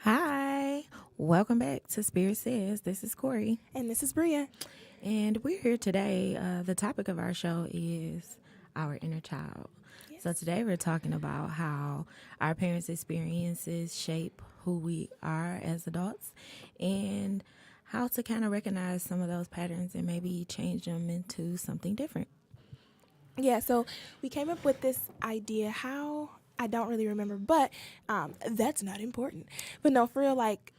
Hi, welcome back to Spirit Says. This is Corey, And this is Bria. and we're here today. The topic of our show is our inner child. So Yes. today we're talking about how our parents' experiences shape who we are as adults, and how to kind of recognize some of those patterns and maybe change them into something different. Yeah, so we came up with this idea. How I don't really remember, but that's not important. But no, for real, like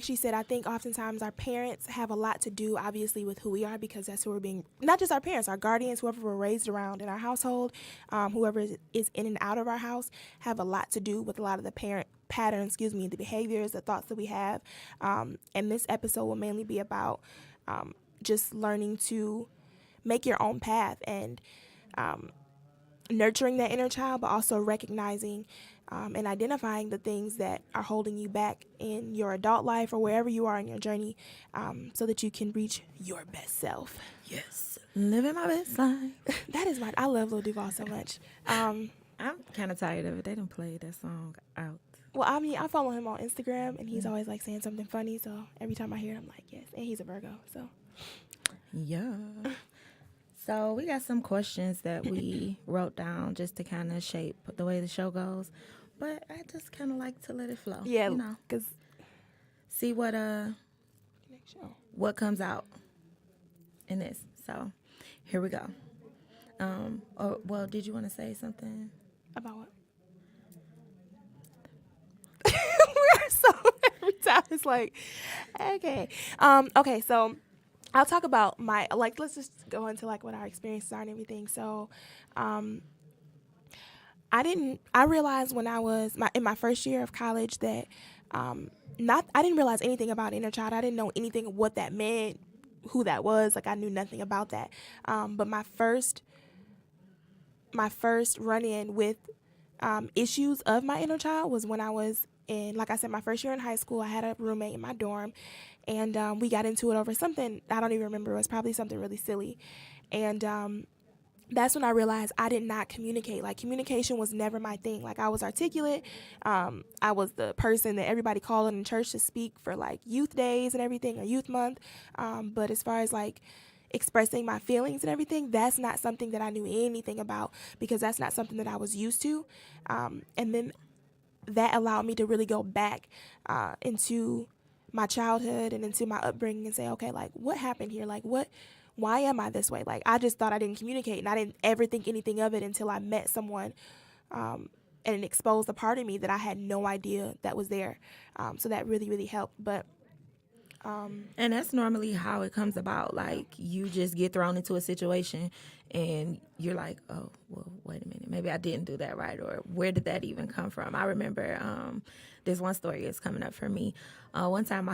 she said, I think oftentimes our parents have a lot to do, obviously, with who we are because that's who we're being. Not just our parents, our guardians, whoever we're raised around in our household, whoever is in and out of our house, have a lot to do with a lot of the parent patterns, the behaviors, the thoughts that we have. And this episode will mainly be about just learning to make your own path and nurturing that inner child, but also recognizing and identifying the things that are holding you back in your adult life or wherever you are in your journey, so that you can reach your best self. Yes, living my best life. That is I love Lil Duval so much. I'm kind of tired of it. They didn't play that song out. Well, I mean, I follow him on Instagram, and he's always like saying something funny. So every time I hear it, I'm like, yes. And he's a Virgo, so Yeah. So we got some questions that we wrote down just to kind of shape the way the show goes, but I just kind of like to let it flow. yeah, you know, because see what comes out in this. So here we go. Well, did you want to say something? about what? We're so every time it's like, okay, okay, so. I'll talk about let's just go into like what our experiences are and everything. So, I realized when I was in my first year of college that, I didn't realize anything about inner child. I didn't know anything of what that meant, who that was. Like I knew nothing about that. But my first run in with, issues of my inner child was when I was in, like I said, my first year in high school. I had a roommate in my dorm, and we got into it over something I don't even remember. It was probably something really silly, and that's when I realized I did not communicate. Like communication was never my thing. Like I was articulate. I was the person that everybody called in church to speak for like youth days and everything, or youth month. But as far as like expressing my feelings and everything, that's not something that I knew anything about because that's not something that I was used to. And then that allowed me to really go back into my childhood and into my upbringing and say, okay, like what happened here? Like why am I this way? Like I just thought I didn't communicate, and I didn't ever think anything of it until I met someone, and it exposed a part of me that I had no idea that was there. So that really, really helped. But And that's normally how it comes about. Like you just get thrown into a situation and you're like, oh, well, wait a minute. Maybe I didn't do that right. Or where did that even come from? I remember this one story is coming up for me. One time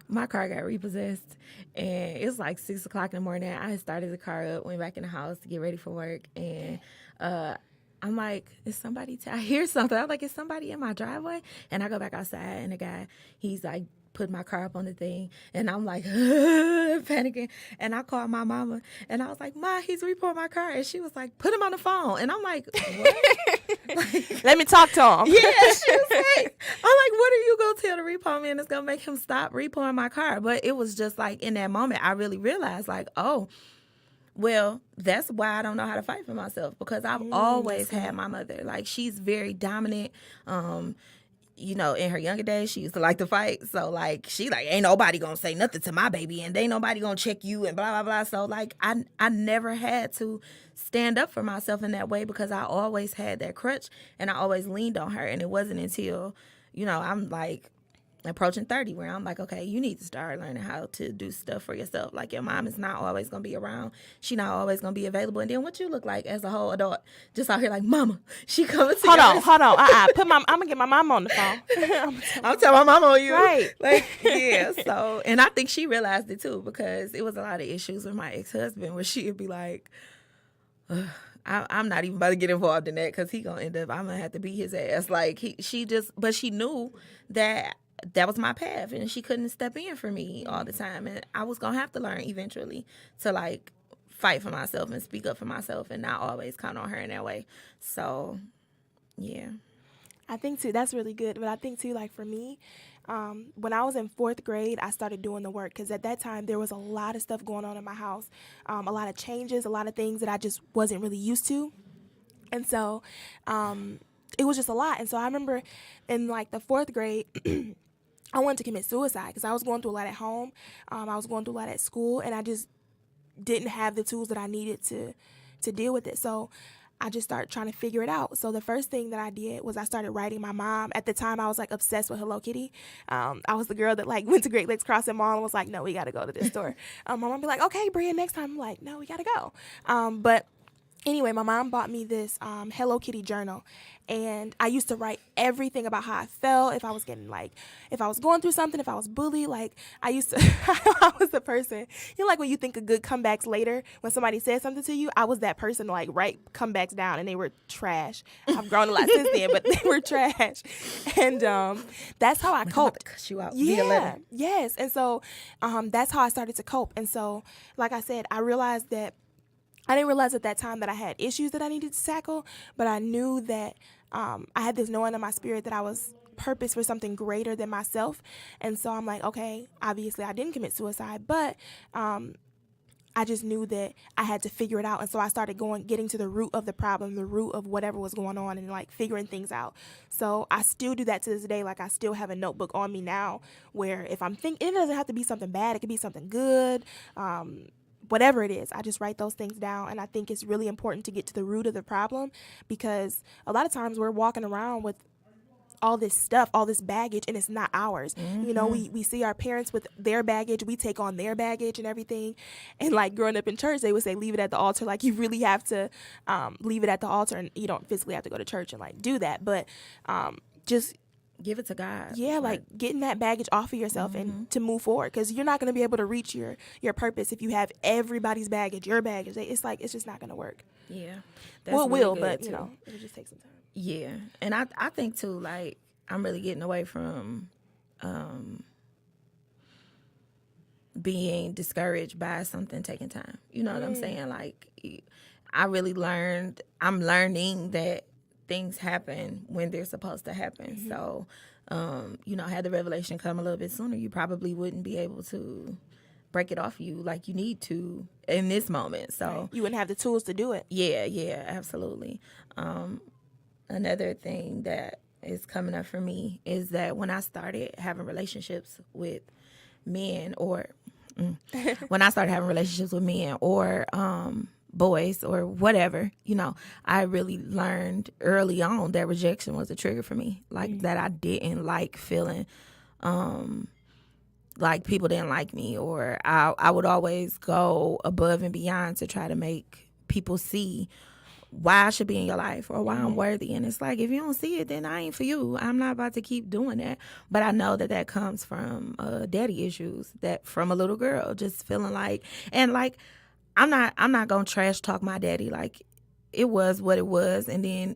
my car got repossessed and it was like 6 o'clock in the morning. I had started the car up, went back in the house to get ready for work. And I'm like, is somebody, I hear something. I'm like, is somebody in my driveway? And I go back outside and the guy, he's like, put my car up on the thing, and I'm like panicking, and I called my mama, and I was like, Ma, he's reporting my car, and she was like, put him on the phone, and I'm like, what? Like, let me talk to him. yeah, she was like, I'm like, what are you gonna tell the repo man that's gonna make him stop repoing my car? But it was just like in that moment, I really realized like, oh, well, that's why I don't know how to fight for myself, because I've always had my mother. Like, she's very dominant. In her younger days, she used to like to fight. So, like, she like, ain't nobody gonna say nothing to my baby, and ain't nobody gonna check you, and blah, blah, blah. So, like, I never had to stand up for myself in that way because I always had that crutch, and I always leaned on her. And it wasn't until, I'm like approaching 30 where I'm like, okay, you need to start learning how to do stuff for yourself. Like, your mom is not always going to be around. She not always going to be available. And then what you look like as a whole adult, just out here like, mama, she coming to Hold on. I'm gonna get my mom on the phone. I'm telling my mama on you. Right. Like, yeah. So, and I think she realized it too, because it was a lot of issues with my ex-husband where she'd be like, I'm not even about to get involved in that because he gonna end up, I'm gonna have to beat his ass. Like, but she knew that was my path, and she couldn't step in for me all the time, and I was gonna have to learn eventually to like fight for myself and speak up for myself and not always count on her in that way. So, yeah. I think too, that's really good. But I think too, like for me, when I was in fourth grade, I started doing the work because at that time there was a lot of stuff going on in my house, a lot of changes, a lot of things that I just wasn't really used to. And so it was just a lot. And so I remember in like the fourth grade, I wanted to commit suicide because I was going through a lot at home. I was going through a lot at school, and I just didn't have the tools that I needed to deal with it. So I just started trying to figure it out. So the first thing that I did was I started writing my mom. At the time, I was like obsessed with Hello Kitty. I was the girl that like went to Great Lakes Crossing Mall and was like, no, we got to go to this store. My mom would be like, okay, Bria, next time. I'm like, no, we got to go. But anyway, my mom bought me this Hello Kitty journal, and I used to write everything about how I felt, if I was getting like, if I was going through something, if I was bullied. Like I used to, I was the person, you know, like when you think of good comebacks later, when somebody says something to you, I was that person to like write comebacks down, and they were trash. I've grown a lot since then, but they were trash, and that's how I coped. Cuss you out. Yeah, yes, and so that's how I started to cope. And so, like I said, I realized that. I didn't realize at that time that I had issues that I needed to tackle, but I knew that I had this knowing in my spirit that I was purpose for something greater than myself. And so I'm like, okay, obviously I didn't commit suicide, but I just knew that I had to figure it out. And so I started getting to the root of the problem, the root of whatever was going on, and like figuring things out. So I still do that to this day. Like I still have a notebook on me now where if I'm thinking, it doesn't have to be something bad. It could be something good. Whatever it is, I just write those things down. And I think it's really important to get to the root of the problem, because a lot of times we're walking around with all this stuff, all this baggage, and it's not ours. Mm-hmm. You know, we see our parents with their baggage, we take on their baggage and everything. And like growing up in church, they would say, leave it at the altar. Like you really have to leave it at the altar, and you don't physically have to go to church and like do that. But just give it to God. Yeah, like getting that baggage off of yourself, mm-hmm. and to move forward, because you're not going to be able to reach your purpose if you have everybody's baggage, your baggage. It's like, it's just not going to work. Yeah. That's well, it will, but too. You know, it'll just take some time. Yeah. And I think too, like, I'm really getting away from being discouraged by something taking time. You know what I'm saying? Like, I'm learning that things happen when they're supposed to happen. Mm-hmm. So, you know, had the revelation come a little bit sooner, you probably wouldn't be able to break it off you like you need to in this moment. So right. You wouldn't have the tools to do it. Yeah, absolutely. Another thing that is coming up for me is that when I started having relationships with men, or boys or whatever, you know, I really learned early on that rejection was a trigger for me. Like, mm-hmm. that I didn't like feeling like people didn't like me, or I would always go above and beyond to try to make people see why I should be in your life or why, mm-hmm. I'm worthy. And it's like, if you don't see it, then I ain't for you. I'm not about to keep doing that. But I know that comes from daddy issues, that from a little girl just feeling like, and like, I'm not gonna trash talk my daddy. Like, it was what it was. And then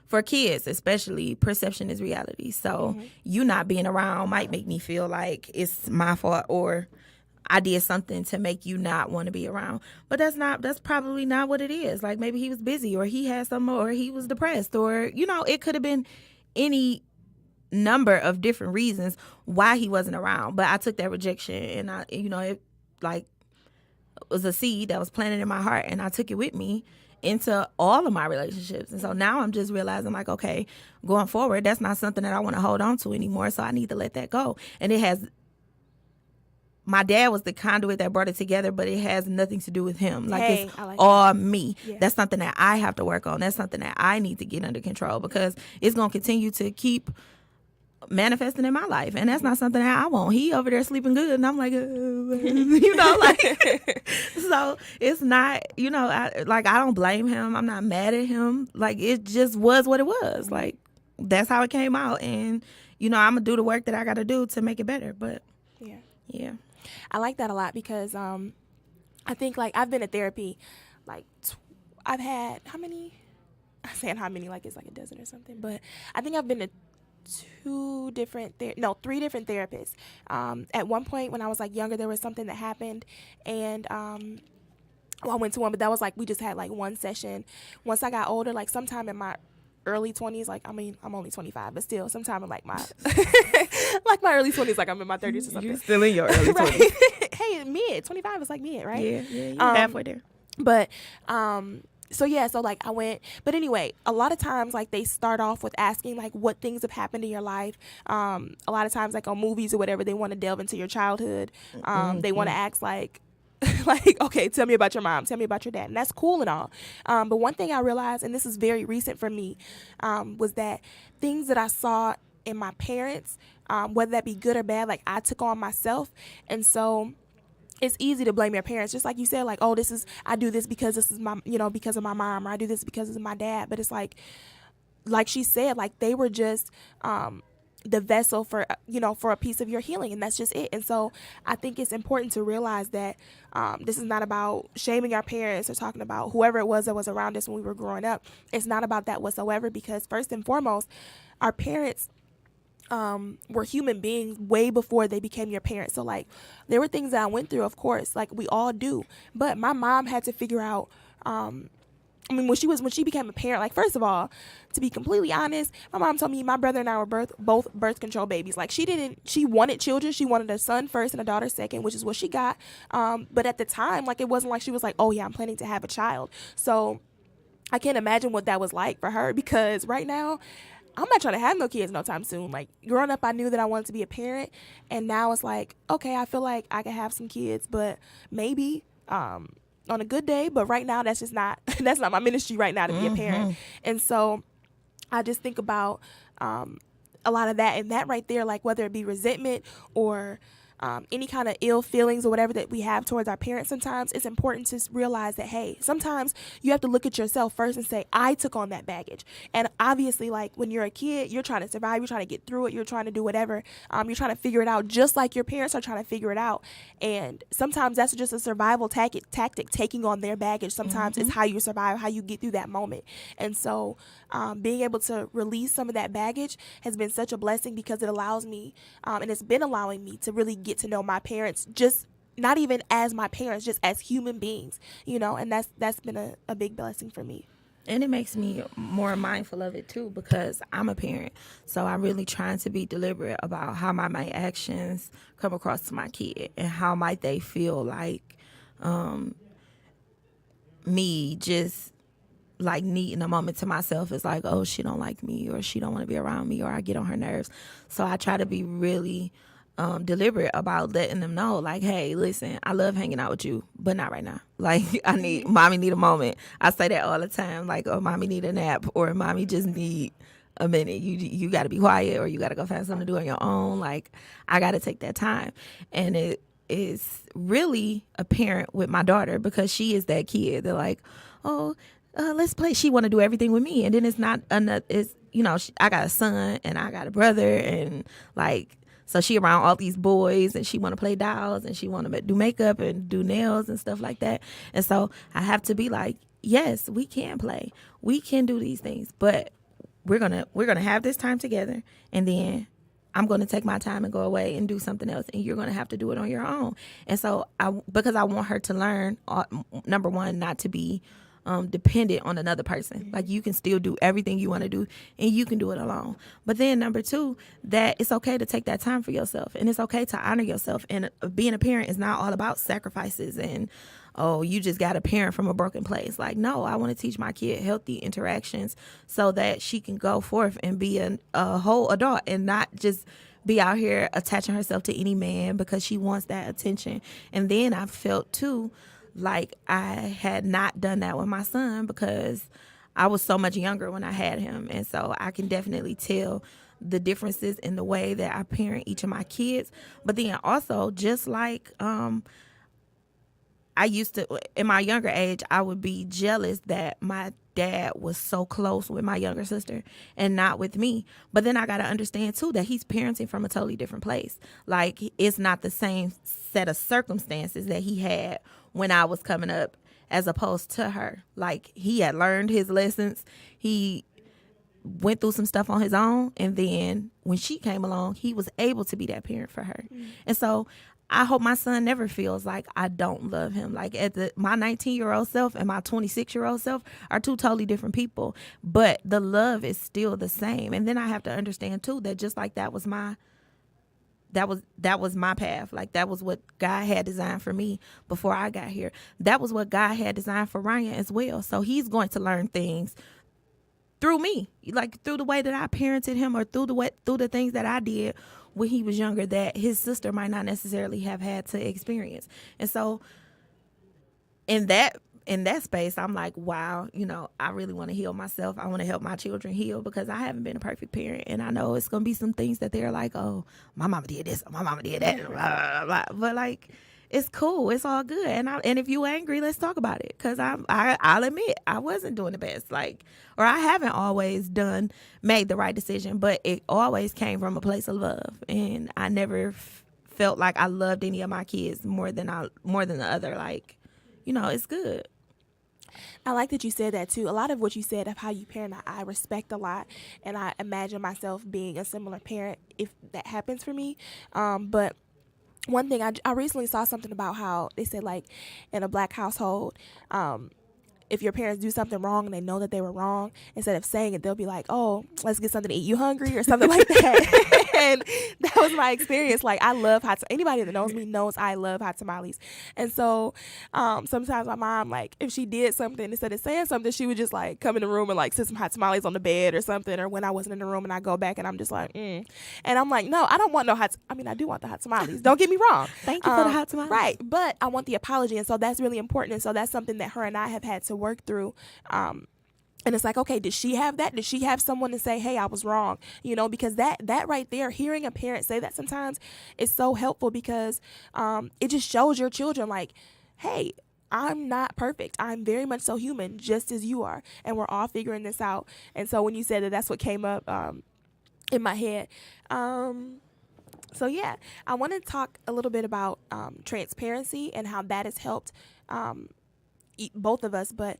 for kids especially, perception is reality. So mm-hmm. you not being around might make me feel like it's my fault, or I did something to make you not want to be around. But that's probably not what it is. Like, maybe he was busy, or he had something, or he was depressed, or, you know, it could have been any number of different reasons why he wasn't around. But I took that rejection, and it like was a seed that was planted in my heart, and I took it with me into all of my relationships. And so now I'm just realizing, like, okay, going forward, that's not something that I want to hold on to anymore. So I need to let that go. And my dad was the conduit that brought it together, but it has nothing to do with him. Like, it's like all me. Yeah. That's something that I have to work on. That's something that I need to get under control, because it's going to continue to keep manifesting in my life, and that's not something that I want. He over there sleeping good, and I'm like, you know, like, so it's not, you know, I don't blame him. I'm not mad at him. Like, it just was what it was. Like, that's how it came out, and, you know, I'm gonna do the work that I got to do to make it better. But yeah, I like that a lot, because I think, like, I've been to therapy, like, I've had I'm saying how many like it's like a dozen or something, but I think I've been to three different therapists. At one point when I was like younger, there was something that happened, and I went to one, but that was like, we just had like one session. Once I got older, like sometime in my early 20s, like, I mean, I'm only 25, but still, sometime in like my like my early 20s, like I'm in my 30s or something. You're still in your early 20s. Hey, mid 25 is like mid, right? Yeah, you're halfway there. But so yeah, so like I went, but anyway, a lot of times like they start off with asking like what things have happened in your life. A lot of times like on movies or whatever, they want to delve into your childhood. They want to ask like like, okay, tell me about your mom, tell me about your dad, and that's cool and all. But one thing I realized, and this is very recent for me, was that things that I saw in my parents, whether that be good or bad, like I took on myself. And so it's easy to blame your parents, just like you said, like, oh, I do this because this is my, because of my mom, or I do this because of my dad. But it's like she said, like they were just the vessel for a piece of your healing, and that's just it. And so I think it's important to realize that this is not about shaming our parents or talking about whoever it was that was around us when we were growing up. It's not about that whatsoever, because first and foremost, our parents were human beings way before they became your parents. So like there were things that I went through, of course, like we all do, but my mom had to figure out when she became a parent, like, first of all, to be completely honest, my mom told me my brother and I were both birth control babies. Like she wanted children. She wanted a son first and a daughter second, which is what she got. But at the time, like, it wasn't like she was like, oh yeah, I'm planning to have a child. So I can't imagine what that was like for her, because right now I'm not trying to have no kids no time soon. Like, growing up, I knew that I wanted to be a parent, and now it's like, okay, I feel like I can have some kids, but maybe on a good day, but right now that's just not that's not my ministry right now to be a parent. And so I just think about a lot of that, and that right there, like whether it be resentment or any kind of ill feelings or whatever that we have towards our parents, sometimes it's important to realize that, hey, sometimes you have to look at yourself first and say, I took on that baggage. And obviously, like, when you're a kid, you're trying to survive, you're trying to get through it, you're trying to do whatever, you're trying to figure it out, just like your parents are trying to figure it out. And sometimes that's just a survival tactic, taking on their baggage. Sometimes it's how you survive, how you get through that moment. And so being able to release some of that baggage has been such a blessing, because it allows me, and it's been allowing me to really get to know my parents, just not even as my parents, just as human beings, and that's been a big blessing for me. And it makes me more mindful of it too, because I'm a parent, so I'm really trying to be deliberate about how my actions come across to my kid, and how might they feel like me just like needing a moment to myself is like, oh, she don't like me, or she don't want to be around me, or I get on her nerves. So I try to be really deliberate about letting them know, like, hey, listen, I love hanging out with you, but not right now. Like, mommy need a moment. I say that all the time, like, oh, mommy need a nap, or mommy just need a minute. You got to be quiet, or you got to go find something to do on your own. Like, I got to take that time. And it is really apparent with my daughter, because she is that kid. They're like, oh, let's play. She want to do everything with me. And then it's not enough. It's, I got a son and I got a brother, and like, so she around all these boys, and she want to play dolls, and she want to do makeup and do nails and stuff like that. And so I have to be like, yes, we can play. We can do these things, but we're going to have this time together, and then I'm going to take my time and go away and do something else, and you're going to have to do it on your own. And so because I want her to learn, number one, not to be dependent on another person. Like, you can still do everything you want to do, and you can do it alone. But then number two, that it's okay to take that time for yourself, and it's okay to honor yourself. And being a parent is not all about sacrifices and, oh, you just got a parent from a broken place. Like, no, I want to teach my kid healthy interactions so that she can go forth and be a whole adult, and not just be out here attaching herself to any man because she wants that attention. And then I felt too like I had not done that with my son, because I was so much younger when I had him. And so I can definitely tell the differences in the way that I parent each of my kids. But then also, just like I used to, in my younger age, I would be jealous that my dad was so close with my younger sister and not with me. But then I got to understand too that he's parenting from a totally different place. Like, it's not the same set of circumstances that he had when I was coming up as opposed to her. Like, he had learned his lessons. He went through some stuff on his own. And then when she came along, he was able to be that parent for her. And so I hope my son never feels like I don't love him. Like my 19-year-old self and my 26-year-old self are two totally different people, but the love is still the same. And then I have to understand too that just like that was my path. Like that was what God had designed for me before I got here. That was what God had designed for Ryan as well. So he's going to learn things through me, like through the way that I parented him, or through the things that I did when he was younger that his sister might not necessarily have had to experience. And so in that space, I'm like, wow, I really want to heal myself. I want to help my children heal, because I haven't been a perfect parent, and I know it's going to be some things that they're like, oh, my mama did this, my mama did that, blah, blah, blah. But like, it's cool, it's all good. And if you angry, let's talk about it, because I'll admit I wasn't doing the best, like, or I haven't always made the right decision, but it always came from a place of love, and I never felt like I loved any of my kids more than the other. Like, it's good. I like that you said that too. A lot of what you said of how you parent, I respect a lot, and I imagine myself being a similar parent if that happens for me. But one thing, I recently saw something about how they said, like, in a Black household, if your parents do something wrong and they know that they were wrong, instead of saying it, they'll be like, oh, let's get something to eat. You hungry? Or something like that. And that was my experience. Like, I love anybody that knows me knows I love hot tamales. And so sometimes my mom, like, if she did something, instead of saying something, she would just, like, come in the room and, like, sit some hot tamales on the bed or something. Or when I wasn't in the room and I go back and I'm just like, And I'm like, no, I don't want no I do want the hot tamales. Don't get me wrong. Thank you for the hot tamales. Right. But I want the apology. And so that's really important. And so that's something that her and I have had to work through. And it's like, okay, did she have that? Did she have someone to say, hey, I was wrong? Because that right there, hearing a parent say that sometimes is so helpful, because it just shows your children, like, hey, I'm not perfect. I'm very much so human, just as you are. And we're all figuring this out. And so when you said that, that's what came up in my head. So yeah, I want to talk a little bit about transparency and how that has helped both of us, but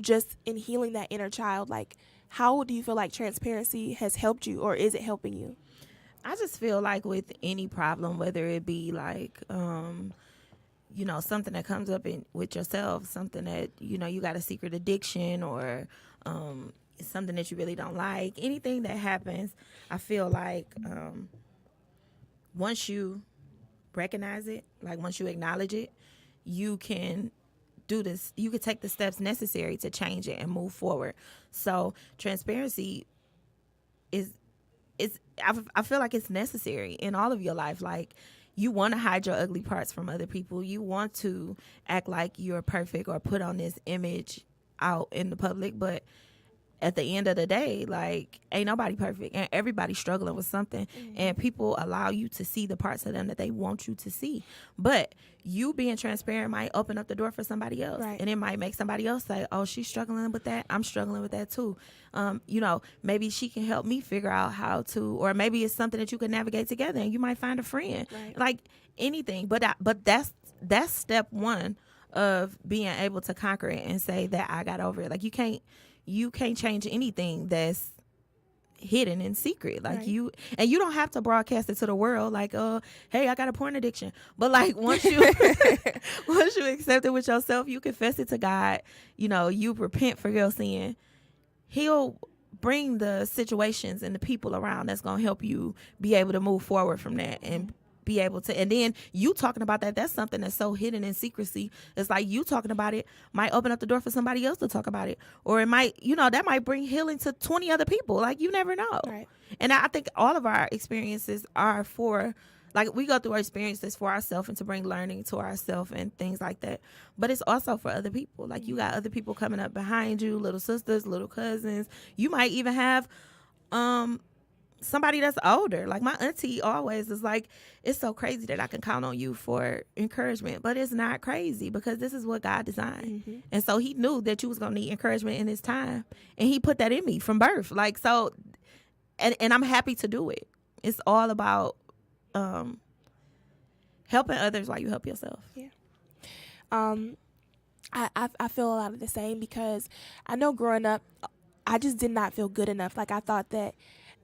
just in healing that inner child. Like, how do you feel like transparency has helped you, or is it helping you? I just feel like with any problem, whether it be like, something that comes up with yourself, something that, you got a secret addiction, or something that you really don't like, anything that happens, I feel like once you recognize it, like once you acknowledge it, you can take the steps necessary to change it and move forward. So transparency I feel like it's necessary in all of your life. Like, you want to hide your ugly parts from other people. You want to act like you're perfect or put on this image out in the public, but at the end of the day, like, ain't nobody perfect, and everybody's struggling with something. And people allow you to see the parts of them that they want you to see. But you being transparent might open up the door for somebody else. Right. And it might make somebody else say, oh, she's struggling with that. I'm struggling with that too. Maybe she can help me figure out how to, or maybe it's something that you can navigate together, and you might find a friend. Right. Like anything. But that's step one of being able to conquer it and say that I got over it. Like, you can't change anything that's hidden in secret. Like, right. you don't have to broadcast it to the world, like, hey, I got a porn addiction. But like, once you accept it with yourself, you confess it to God, you repent for your sin, He'll bring the situations and the people around that's going to help you be able to move forward from that and be able to. And then you talking about that's something that's so hidden in secrecy. It's like, you talking about it might open up the door for somebody else to talk about it, or it might, that might bring healing to 20 other people. Like, you never know. Right. And I think all of our experiences are for, like, we go through our experiences for ourselves and to bring learning to ourselves and things like that. But it's also for other people. Like, you got other people coming up behind you, little sisters, little cousins. You might even have somebody that's older. Like, my auntie always is like, it's so crazy that I can count on you for encouragement. But it's not crazy, because this is what God designed. Mm-hmm. And so He knew that you was going to need encouragement in this time. And He put that in me from birth. Like, so, and I'm happy to do it. It's all about helping others while you help yourself. Yeah. I feel a lot of the same, because I know growing up, I just did not feel good enough. Like, I thought that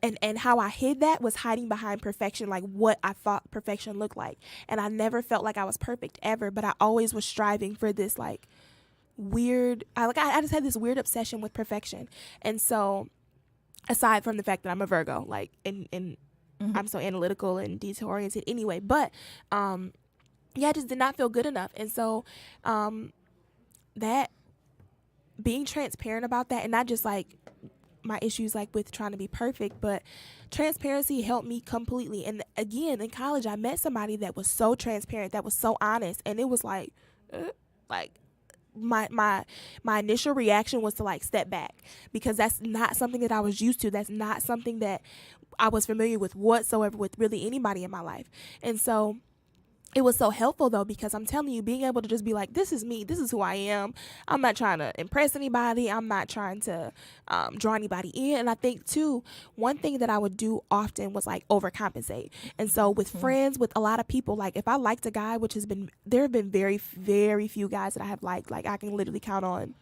and how I hid that was hiding behind perfection, like what I thought perfection looked like. And I never felt like I was perfect ever, but I always was striving for this like weird, I just had this weird obsession with perfection. And so aside from the fact that I'm a Virgo, like, and I'm so analytical and detail oriented anyway, but yeah, I just did not feel good enough. And so that being transparent about that, and not just like my issues like with trying to be perfect, but transparency helped me completely. And again, in college, I met somebody that was so transparent, that was so honest, and it was like my initial reaction was to like step back, because that's not something that I was used to. That's not something that I was familiar with whatsoever with really anybody in my life. And so it was so helpful though, because I'm telling you, being able to just be like, this is me, this is who I am. I'm not trying to impress anybody. I'm not trying to draw anybody in. And I think too, one thing that I would do often was like overcompensate. And so with friends, with a lot of people, like if I liked a guy, which there have been very, very few guys that I have liked. Like I can literally count on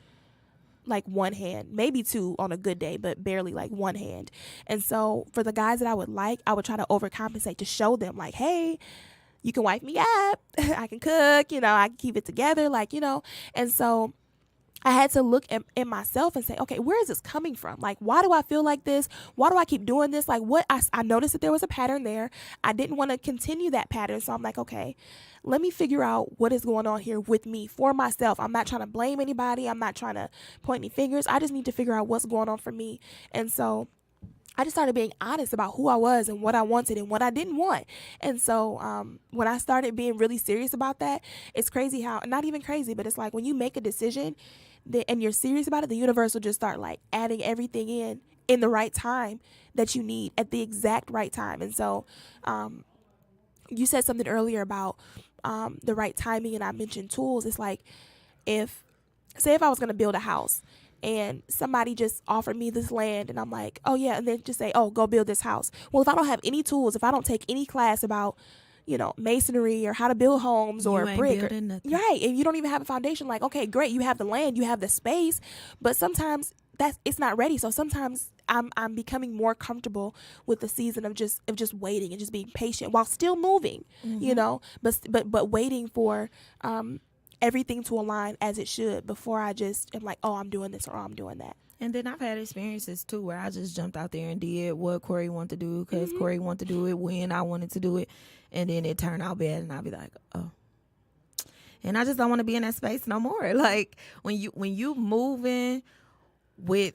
like one hand, maybe two on a good day, but barely like one hand. And so for the guys that I would like, I would try to overcompensate to show them like, hey, you can wipe me up. I can cook, I can keep it together, like, And so I had to look at myself and say, okay, where is this coming from? Like, why do I feel like this? Why do I keep doing this? Like, what I noticed that there was a pattern there. I didn't want to continue that pattern. So I'm like, okay, let me figure out what is going on here with me, for myself. I'm not trying to blame anybody. I'm not trying to point any fingers. I just need to figure out what's going on for me. And so I just started being honest about who I was and what I wanted and what I didn't want. And so when I started being really serious about that, it's crazy how, not even crazy, but it's like when you make a decision and you're serious about it, the universe will just start like adding everything in the right time that you need at the exact right time. And so you said something earlier about the right timing, and I mentioned tools. It's like if I was going to build a house, and somebody just offered me this land, and I'm like, oh yeah, and then just say, oh, go build this house. Well, if I don't have any tools, if I don't take any class about, masonry or how to build homes or brick, right, and you don't even have a foundation, like, okay, great, you have the land, you have the space, but sometimes it's not ready. So sometimes I'm becoming more comfortable with the season of just waiting and just being patient while still moving, but waiting for everything to align as it should before I just am like, oh, I'm doing this or oh, I'm doing that. And then I've had experiences too where I just jumped out there and did what Corey wanted to do because Corey wanted to do it when I wanted to do it, and then it turned out bad, and I'll be like, oh. And I just don't want to be in that space no more. Like when you moving with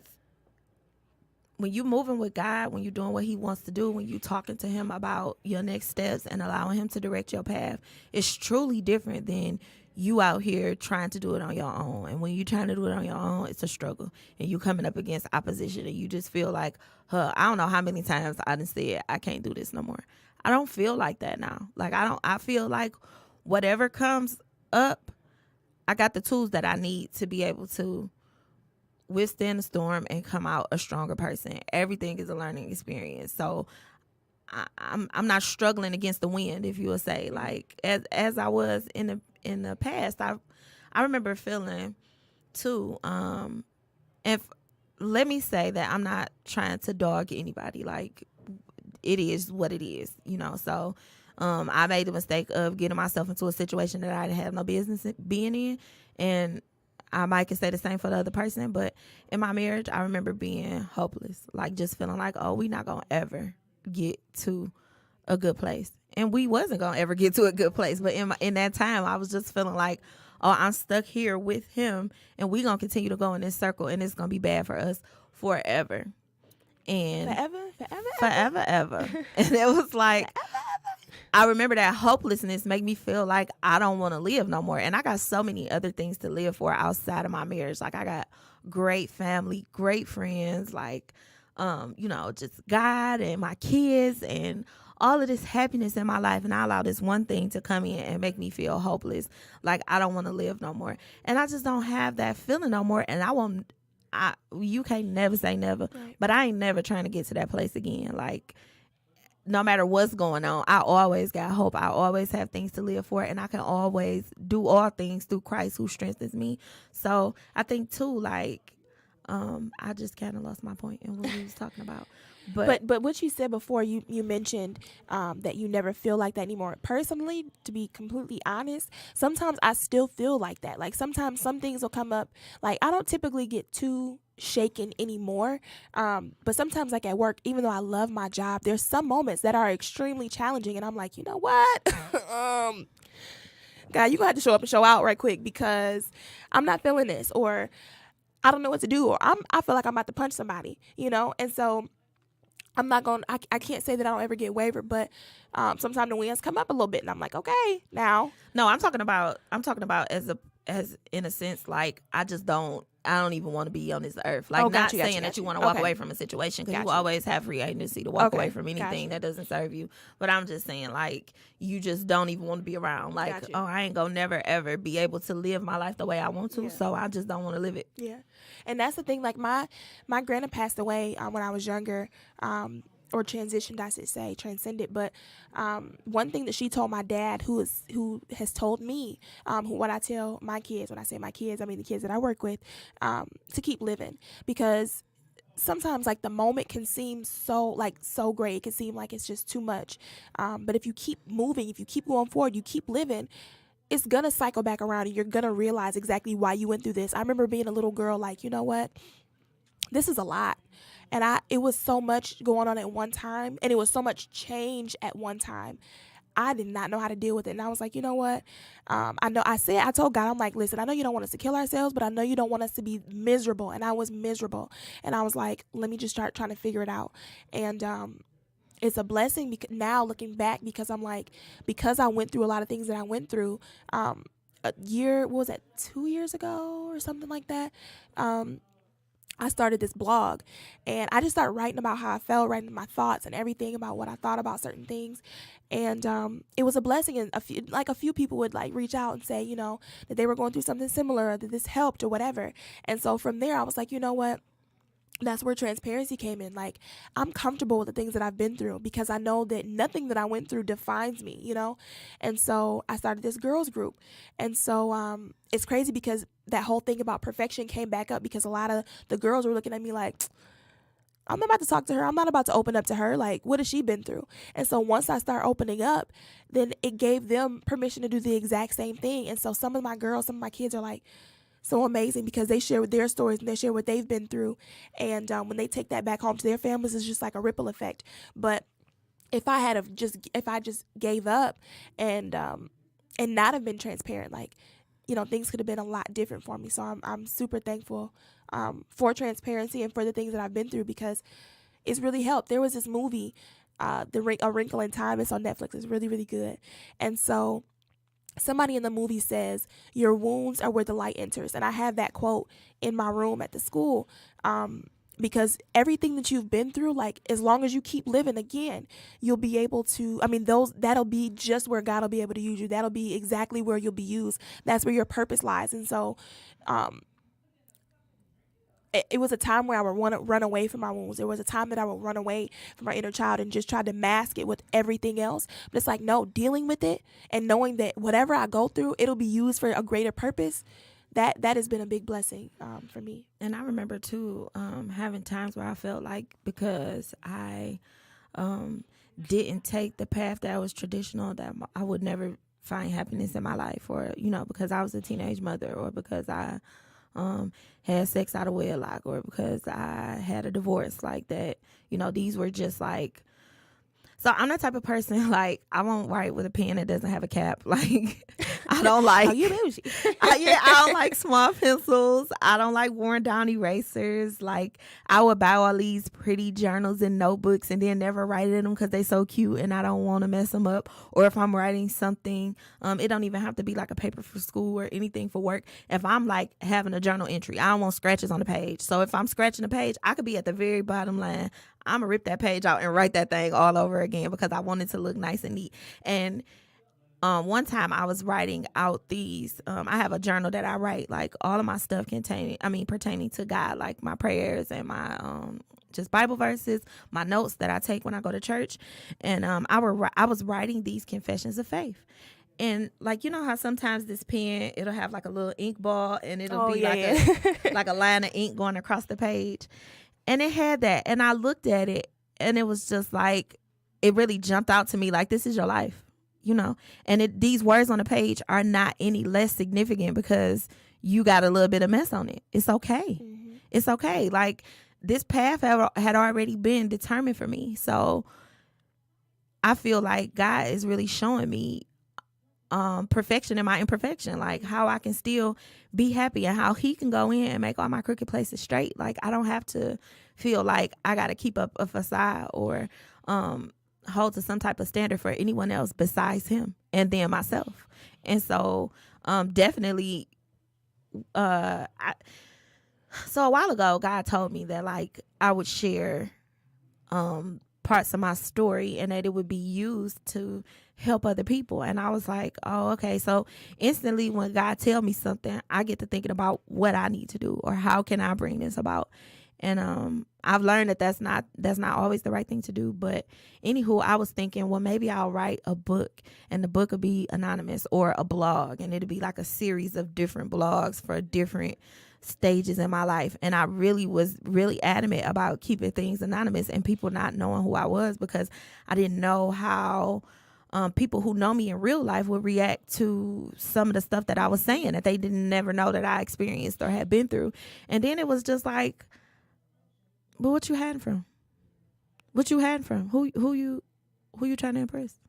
God, when you're doing what he wants to do, when you're talking to him about your next steps and allowing him to direct your path, it's truly different than you out here trying to do it on your own. And when you're trying to do it on your own, it's a struggle. And you coming up against opposition, and you just feel like, I don't know how many times I done said, I can't do this no more. I don't feel like that now. Like I feel like whatever comes up, I got the tools that I need to be able to withstand the storm and come out a stronger person. Everything is a learning experience. So I'm not struggling against the wind, if you will say, like as I was in the past. I remember feeling too, and let me say that I'm not trying to dog anybody. Like it is what it is, so I made the mistake of getting myself into a situation that I didn't have no business being in, and I might can say the same for the other person, but in my marriage, I remember being hopeless, like just feeling like, oh, we not gonna ever get to a good place. And we wasn't gonna ever get to a good place. But in that time, I was just feeling like, oh, I'm stuck here with him, and we gonna continue to go in this circle, and it's gonna be bad for us forever. And forever. And it was like, I remember that hopelessness made me feel like I don't want to live no more. And I got so many other things to live for outside of my marriage. Like I got great family, great friends, like, just God and my kids and all of this happiness in my life. And I allow this one thing to come in and make me feel hopeless. Like I don't want to live no more. And I just don't have that feeling no more. And you can't never say never, right. But I ain't never trying to get to that place again. Like, no matter what's going on, I always got hope. I always have things to live for, and I can always do all things through Christ who strengthens me. So I think too, like, I just kind of lost my point in what we was talking about. But what you said before, you mentioned that you never feel like that anymore. Personally, to be completely honest, sometimes I still feel like that. Like sometimes some things will come up. Like I don't typically get too shaken anymore. But sometimes like at work, even though I love my job, there's some moments that are extremely challenging, and I'm like, you know what? God, you're gonna have to show up and show out right quick because I'm not feeling this, or I don't know what to do, or I feel like I'm about to punch somebody, and so I'm not going. I can't say that I don't ever get wavered, but sometimes the winds come up a little bit, and I'm like, okay, now. No, I'm talking about as in a sense, like I don't even want to be on this earth. Like not saying that you want to walk away from a situation, because you always have free agency to walk away from anything that doesn't serve you. But I'm just saying, like, you just don't even want to be around. Like, oh, I ain't gonna never ever be able to live my life the way I want to, so I just don't want to live it. Yeah, and that's the thing. Like my grandma passed away when I was younger. Or transitioned, I should say, transcended. But one thing that she told my dad, who has told me, what I tell my kids, when I say my kids, I mean the kids that I work with, to keep living, because sometimes like the moment can seem so great, it can seem like it's just too much. But if you keep moving, if you keep going forward, you keep living, it's gonna cycle back around, and you're gonna realize exactly why you went through this. I remember being a little girl, like, you know what? This is a lot. And it was so much going on at one time, and it was so much change at one time. I did not know how to deal with it. And I was like, you know what? I told God, I'm like, listen, I know you don't want us to kill ourselves, but I know you don't want us to be miserable. And I was miserable. And I was like, let me just start trying to figure it out. And it's a blessing now looking back, because I'm like, because I went through a lot of things that I went through, a year, what was that, 2 years ago or something like that? I started this blog, and I just started writing about how I felt, writing my thoughts and everything about what I thought about certain things. And it was a blessing. And a few people would like reach out and say, that they were going through something similar, or that this helped or whatever. And so from there, I was like, you know what? That's where transparency came in. Like, I'm comfortable with the things that I've been through, because I know that nothing that I went through defines me, And so I started this girls group. And so it's crazy, because that whole thing about perfection came back up, because a lot of the girls were looking at me like, I'm not about to talk to her. I'm not about to open up to her. Like, what has she been through? And so once I start opening up, then it gave them permission to do the exact same thing. And so some of my kids are like, so amazing, because they share their stories and they share what they've been through. And when they take that back home to their families, it's just like a ripple effect. But if I just gave up and not have been transparent, like, things could have been a lot different for me. So I'm super thankful for transparency and for the things that I've been through, because it's really helped. There was this movie, A Wrinkle in Time. It's on Netflix. It's really, really good. And so somebody in the movie says, your wounds are where the light enters. And I have that quote in my room at the school, because everything that you've been through, like, as long as you keep living, again, you'll be able to, that'll be just where God will be able to use you. That'll be exactly where you'll be used. That's where your purpose lies. And so it was a time where I would want to run away from my wounds. There was a time that I would run away from my inner child and just try to mask it with everything else. But it's like, no, dealing with it and knowing that whatever I go through, it'll be used for a greater purpose. That has been a big blessing for me. And I remember too having times where I felt like, because I didn't take the path that was traditional, that I would never find happiness in my life, or because I was a teenage mother, or because I had sex out of wedlock, or because I had a divorce, like that. These were just like, so I'm the type of person, like, I won't write with a pen that doesn't have a cap. Like, I don't like, I don't like small pencils. I don't like worn down erasers. Like, I would buy all these pretty journals and notebooks and then never write in them because they so cute and I don't want to mess them up. Or if I'm writing something, it don't even have to be like a paper for school or anything for work. If I'm like having a journal entry, I don't want scratches on the page. So if I'm scratching the page, I could be at the very bottom line. I'm going to rip that page out and write that thing all over again, because I want it to look nice and neat. And one time I was writing out these, I have a journal that I write like all of my stuff pertaining to God, like my prayers and my just Bible verses, my notes that I take when I go to church. And I was writing these confessions of faith. And like, you know how sometimes this pen, it'll have like a little ink ball and it'll Oh, be yeah, like yeah. a like a line of ink going across the page. And it had that. And I looked at it and it was just like, it really jumped out to me like, this is your life, you know? And these words on the page are not any less significant because you got a little bit of mess on it. It's okay. Mm-hmm. It's okay. Like, this path had already been determined for me. So I feel like God is really showing me perfection in my imperfection, like how I can still be happy and how he can go in and make all my crooked places straight. Like, I don't have to feel like I got to keep up a facade or hold to some type of standard for anyone else besides him and then myself. And so definitely so a while ago, God told me that like I would share parts of my story and that it would be used to help other people. And I was like, oh, okay. So instantly when God tell me something, I get to thinking about what I need to do or how can I bring this about. And I've learned that that's not always the right thing to do. But anywho, I was thinking, well, maybe I'll write a book and the book will be anonymous, or a blog, and it'll be like a series of different blogs for different stages in my life. And I really was adamant about keeping things anonymous and people not knowing who I was, because I didn't know how people who know me in real life would react to some of the stuff that I was saying that they didn't never know that I experienced or had been through. And then it was just like, but what you hiding from? What you hiding from? Who you trying to impress?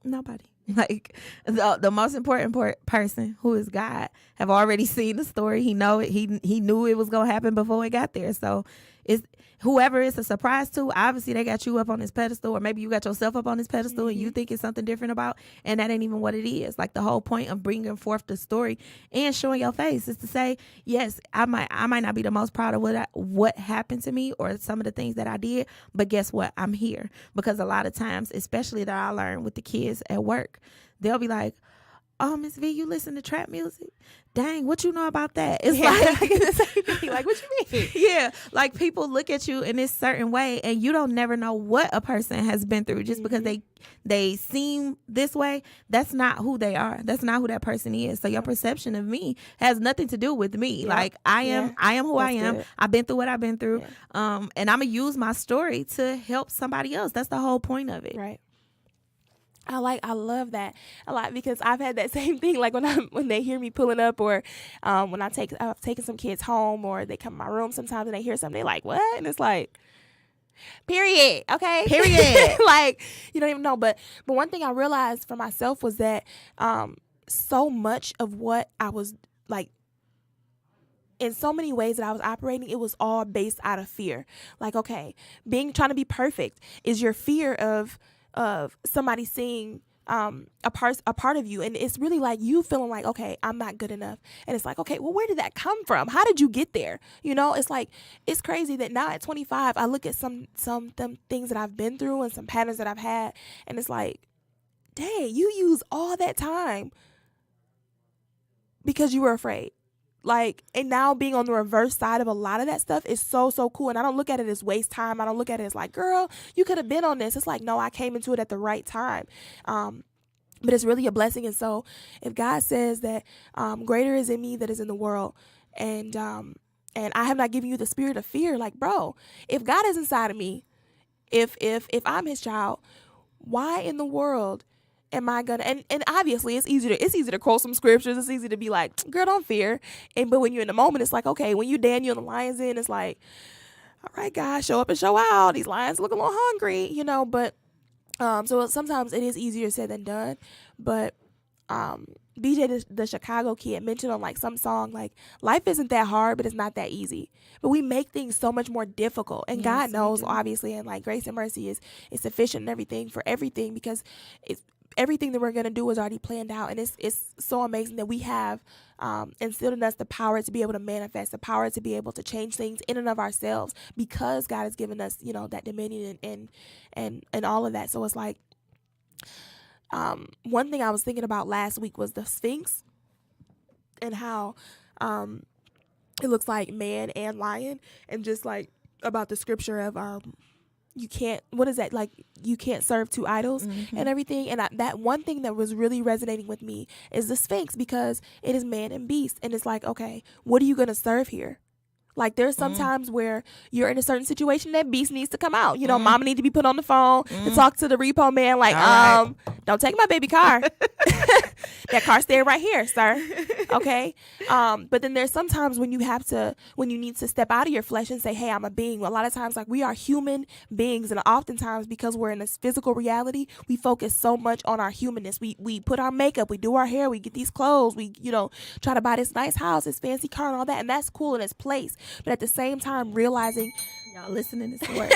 Nobody. Like, the most important person, who is God, have already seen the story. He know it. He knew it was gonna happen before it got there. So it's whoever it's a surprise to. Obviously, they got you up on this pedestal, or maybe you got yourself up on this pedestal, and you think it's something different about, and that ain't even what it is. Like, the whole point of bringing forth the story and showing your face is to say, yes, I might not be the most proud of what happened to me or some of the things that I did, but guess what? I'm here. Because a lot of times, especially that I learn with the kids at work, they'll be like, oh, Miss V, you listen to trap music? Dang, what you know about that? It's Like, what you mean? Yeah, like, people look at you in this certain way and you don't never know what a person has been through just because they seem this way. That's not who they are. That's not who that person is. So your perception of me has nothing to do with me. Yep. Like, I am who I am. Good. I've been through what I've been through. Yeah. And I'm gonna use my story to help somebody else. That's the whole point of it. Right. I love that a lot, because I've had that same thing. Like, when they hear me pulling up, or when I've taken some kids home, or they come in my room sometimes and they hear something, they're like, what? And it's like, period. Okay. Period. Like, you don't even know. But one thing I realized for myself was that so much of what I was like, in so many ways that I was operating, it was all based out of fear. Like, okay, trying to be perfect is your fear of somebody seeing a part of you, and it's really like you feeling like, okay, I'm not good enough. And it's like, okay, well, where did that come from? How did you get there? You know, it's like, it's crazy that now at 25 I look at some things that I've been through and some patterns that I've had, and it's like, dang, you use all that time because you were afraid. Like, and now being on the reverse side of a lot of that stuff is so cool. And I don't look at it as waste time. I don't look at it as like, girl, you could have been on this. It's like, no, I came into it at the right time. But it's really a blessing. And so if God says that greater is in me that is in the world, and I have not given you the spirit of fear, like, bro, if God is inside of me, if I'm his child, why in the world am I gonna, and obviously it's easy to quote some scriptures. It's easy to be like, girl, don't fear. But when you're in the moment, it's like, okay, when you Daniel and the lion's den, it's like, all right, guys, show up and show out. These lions look a little hungry, you know. But so sometimes it is easier said than done. But BJ, the Chicago kid, mentioned on like some song, like, life isn't that hard, but it's not that easy. But we make things so much more difficult, and yes, God knows, obviously, and like grace and mercy is sufficient and everything for everything, because it's everything that we're going to do is already planned out. And it's so amazing that we have instilled in us the power to be able to manifest, the power to be able to change things in and of ourselves, because God has given us, you know, that dominion and all of that. So it's like, one thing I was thinking about last week was the Sphinx, and how it looks like man and lion, and just like about the scripture of you can't, what is that, like, you can't serve two idols and everything. And that one thing that was really resonating with me is the Sphinx, because it is man and beast. And it's like, okay, what are you going to serve here? Like, there's some times where you're in a certain situation that beast needs to come out. You know, mama need to be put on the phone to talk to the repo man. Like, don't take my baby car. That car stay right here, sir. Okay. But then there's sometimes when you need to step out of your flesh and say, hey, I'm a being. A lot of times, like, we are human beings. And oftentimes, because we're in this physical reality, we focus so much on our humanness. We put our makeup, we do our hair, we get these clothes, we, try to buy this nice house, this fancy car and all that. And that's cool in its place. But at the same time, realizing, y'all listening to this word,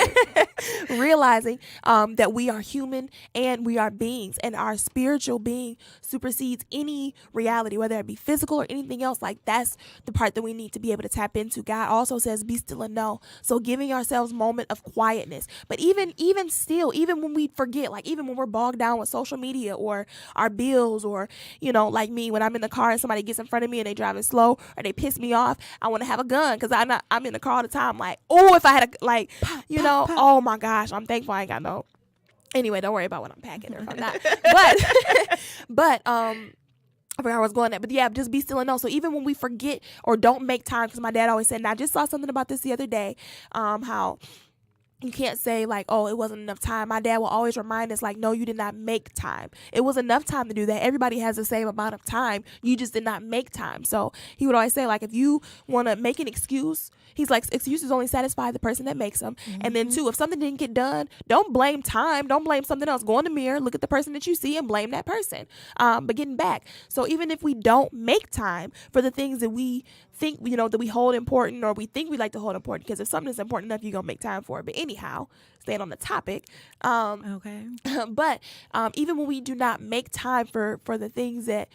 realizing that we are human and we are beings, and our spiritual being supersedes any reality, whether it be physical or anything else. Like, that's the part that we need to be able to tap into. God also says, be still and know. So giving ourselves moment of quietness. But even still, even when we forget, like, even when we're bogged down with social media or our bills, or, like me, when I'm in the car and somebody gets in front of me and they driving slow or they piss me off, I want to have a gun, because I'm in the car all the time. Like, oh, if I had oh my gosh, I'm thankful I ain't got no. Anyway, don't worry about what I'm packing or if I'm not. But I forgot where I was going at. But yeah, just be still and know. So even when we forget or don't make time, because my dad always said, and I just saw something about this the other day, how you can't say, like, oh, it wasn't enough time. My dad will always remind us, like, no, you did not make time. It was enough time to do that. Everybody has the same amount of time. You just did not make time. So he would always say, like, if you want to make an excuse, he's like, excuses only satisfy the person that makes them. And then, two, if something didn't get done, don't blame time. Don't blame something else. Go in the mirror, look at the person that you see, and blame that person. But getting back. So even if we don't make time for the things that we think, that we hold important, or we think we like to hold important, because if something is important enough, you're going to make time for it. But anyhow, staying on the topic. Okay. But even when we do not make time for the things that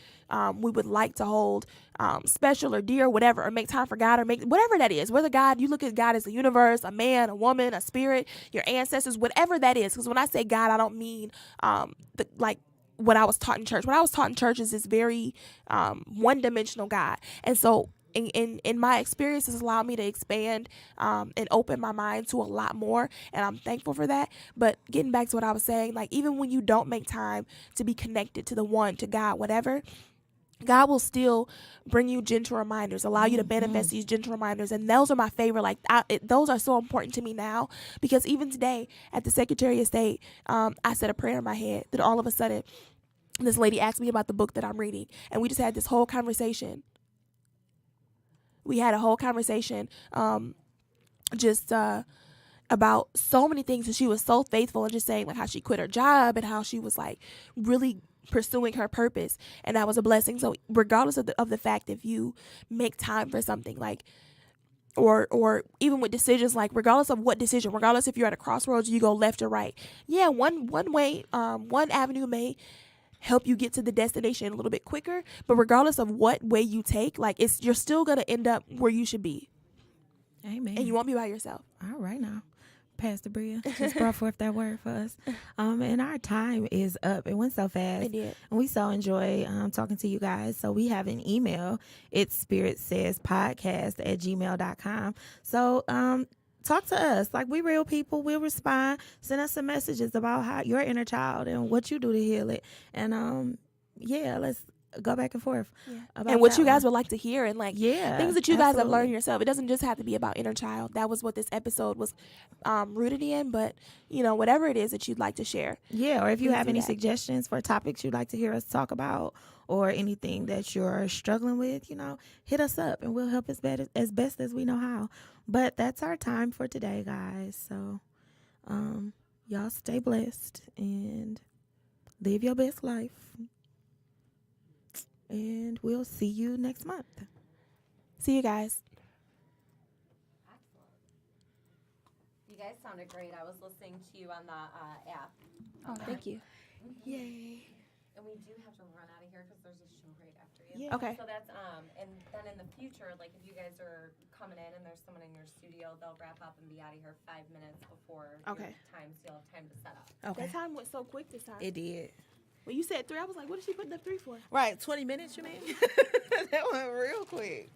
we would like to hold special or dear, or whatever, or make time for God, or make whatever that is, whether God, you look at God as the universe, a man, a woman, a spirit, your ancestors, whatever that is. Because when I say God, I don't mean what I was taught in church. What I was taught in church is this very one-dimensional God. And so in my experiences allowed me to expand and open my mind to a lot more, and I'm thankful for that. But getting back to what I was saying, like, even when you don't make time to be connected to the one, to God, whatever, God will still bring you gentle reminders, allow you to manifest these gentle reminders. And those are my favorite. Like, those are so important to me now, because even today at the Secretary of State, I said a prayer in my head that all of a sudden this lady asked me about the book that I'm reading, and we just had this whole conversation. We had a whole conversation about so many things, and she was so faithful, and just saying, like, how she quit her job and how she was, like, really pursuing her purpose, and that was a blessing. So regardless of the fact, if you make time for something, like, or even with decisions, like, regardless of what decision, regardless if you're at a crossroads, you go left or right. Yeah, one way, one avenue may help you get to the destination a little bit quicker, but regardless of what way you take, like, you're still gonna end up where you should be. Amen. And you won't be by yourself. All right, now Pastor Bria just brought forth that word for us. And our time is up. It went so fast. It did. And we so enjoy talking to you guys. So we have an email. It's spiritsaidspodcast@gmail.com. So talk to us. Like, we real people. We'll respond. Send us some messages about how your inner child and what you do to heal it. And let's go back and forth. Yeah. And what you guys would like to hear, and, like, things that you guys have learned yourself. It doesn't just have to be about inner child. That was what this episode was rooted in. But, whatever it is that you'd like to share. Yeah, or if you have any suggestions for topics you'd like to hear us talk about, or anything that you're struggling with, hit us up and we'll help as best as we know how. But that's our time for today, guys. So y'all stay blessed and live your best life. And we'll see you next month. See you guys. Excellent. You guys sounded great. I was listening to you on the app. Oh, thank you. Yay. And we do have to run out of here because there's a show right after you. Yeah. Okay. So that's and then in the future, like, if you guys are coming in and there's someone in your studio, they'll wrap up and be out of here 5 minutes before your time, so you'll have time to set up. Okay. That time went so quick this time. It did. When you said 3, I was like, what is she putting up 3 for? Right, 20 minutes, you mean? That went real quick.